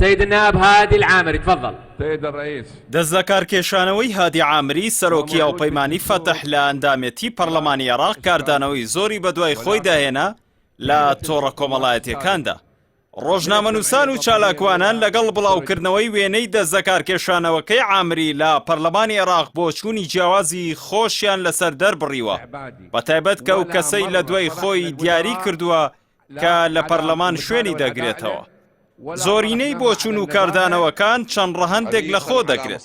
سيد النائب هادي العامري تفضل. سيد الرئيس، دەستەکارکێشانەوەی هادی عامری سەرۆکی ئەوپەیمانی فەتح لە ئەندامەتی پەرلەمانی عێراق کاردانەوەی زۆری بەدوای خۆی داهێنا لە تۆڕە کۆمەڵایەتیەکاندا. ڕۆژنامەنووسان و چالاکوانان لەگەڵ بڵاوکردنەوەی وێنەی دەستەکارکێشانەوەکەی عامری لە پەرلەمانی عێراق بۆ چوونی جیاوازی خۆشیان لەسەر دەربڕیوە، بەتایبەت کە ئەو کەسەی لە دوای خۆی دیاری کردووە کە لە پەرلەمان شوێنی دەگرێتەوە. زۆرینەی بۆچوون و کاردانەوەکان چەند ڕەهەندێک لە خۆ دەگرێت.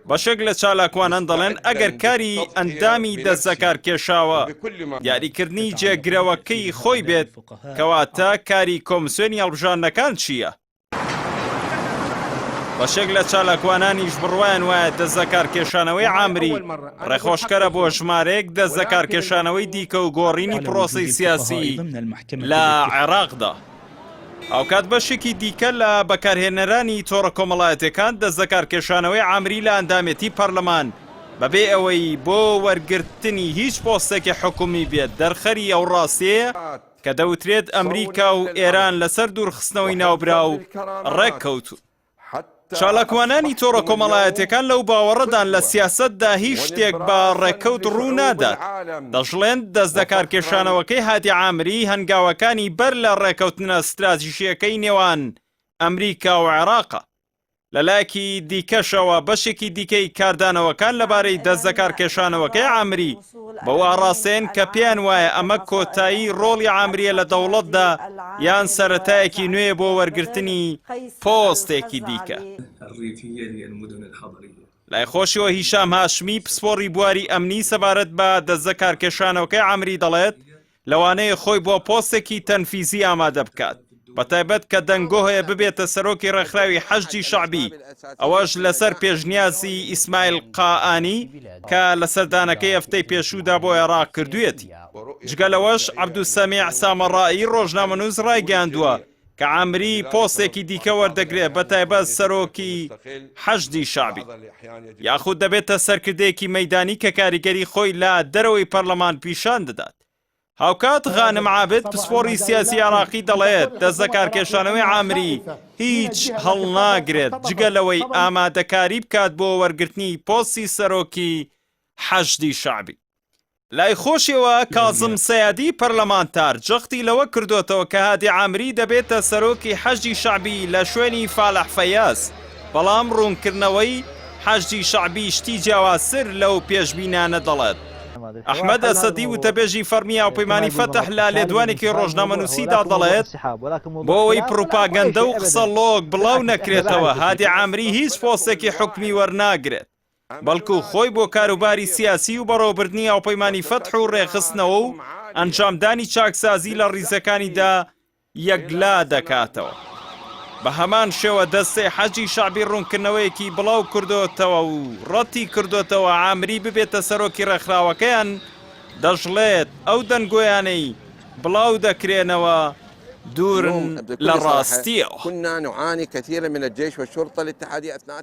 بەشێک لە چالاکوانان دەڵێن ئەگەر کاری ئەندامی دەستەکارکێشاوە دیاریکردنی جێگرەوەکەی خۆی بێت، کەواتە کاری کۆمسیۆنی هەڵبژاردنەکان چییە؟ بەشێک لە چالاکوانانیش بڕوایان وایە دەستەکارکێشانەوەی عامری ڕێخۆشکەرە بۆ ژمارەیەک دەستەکارکێشانەوەی دیکە و گۆڕینی پرۆسەی سیاسی لە عێراقدا. ئەوکات بەشێکی دیکە لە بەکارهێنەرانی تۆڕە کۆمەڵایەتەکان دەستەکارکێشانەوەی عامری لە ئەندامەتی پەرلەمان بەبێ ئەوەی بۆ وەرگرتنی هیچ پۆستێکی حکومی بێت دەرخەری ئەو ڕاستەیە کە دەوترێت ئەمریکا و ئێران لەسەر دوورخستنەوەی ناوبرا و ڕێککەوتوون. چالاکوانانی تۆڕە کۆمەڵایەتەکان لەو باوەڕەدان لە سیاسەتدا هیچ شتێک بە ڕێککەوت ڕوو نادات. دەژڵێن دەستەکارکێشانەوەکەی هادی عامری هەنگاوەکانی بەر لە ڕێککەوتنە ستراتیژیەکەی نێوان ئەمریکا و عێراقە. لەلایەکی دیکەشەوە بەشێکی دیکەی کاردانەوەکان لەبارەی دەستەکارکێشانەوەکەی عامری بەو ئاڕاستەیەن کە پێیان وایە ئەمە کۆتایی ڕۆڵی عامریە لە دەوڵەتدا یان سەرەتایەکی نوێ بۆ وەرگرتنی پۆستێکی دیکە. لای خۆشیەوە هیشام هاشمی پسپۆڕی بواری ئەمنی سەبارەت بە دەستەکارکێشانەوەکەی عامری دەڵێت لەوانەیە خۆی بۆ پۆستێکی تەنفیزی ئامادە بکات، بەتایبەت کە دەنگۆ هەیە ببێتە سەرۆکی ڕێکخراوی حەشجی شەعبی، ئەوەش لەسەر پێشنیازی ئیسماعیل قائانی کە لە سەردانەکەی هەفتەی پێشوودا بۆ عێراق کردوویەتی. جگە لەوەش عەبدولسەمیع سامەڕایی ڕۆژنامەنووس ڕایگەیاندووە کە عامری پۆستێکی دیکە وەردەگرێت، بەتایبەت سەرۆکی حەشدی شەعبی، یاخود دەبێتە سەرکردەیەکی مەیدانی کە کاریگەری خۆی لە دەرەوەی پەرلەمان پیشان دەدات. هاوکات غانم عابد پسپۆڕی سیاسی عێراقی دەڵێت دەستەکارکێشانەوەی عامری هیچ هەڵناگرێت جگە لەوەی ئامادەکاری بکات بۆ وەرگرتنی پۆستی سەرۆکی حەشدی شەعبی. لای خۆشیەوە کاظم سەیادی پەرلەمانتار جەختی لەوە کردوتەوە کە هادی عامری دەبێتە سەرۆکی حەشدی شەعبی لە شوێنی فالح فەیاز، بەڵام ڕوونکردنەوەی حەشدی شەعبی شتی جیاوازتر لەو پێشبینانە دەڵێت. ئەحمەد ئەسەدی وتەبێژی فەرمی ئەوپەیمانی فەتح لە لێدوانێکی ڕۆژنامەنووسیدا دەڵێت بۆ ئەوەی پروپاگەندە و قسە لۆک بڵاو نەکرێتەوە هادی عامری هیچ پۆستێکی حکمی وەرناگرێت، بەڵکو خۆی بۆ کاروباری سیاسی و بەڕێوەبردنی ئەوپەیمانی فەتح و ڕێخستنەوە و ئەنجامدانی چاکسازی لە ڕیزەکانیدا یەکلا دەکاتەوە. بە هەمان شێوە دەستەی حەجی شەعبی ڕوونکردنەوەیەکی بڵاو کردوتەوە و ڕەتی کردوتەوە عامری ببێتە سەرۆکی ڕێکخراوەکەیان، دەژڵێت ئەو دەنگۆیانەی بڵاو دەکرێنەوە دوورن لە ڕاستیەوە.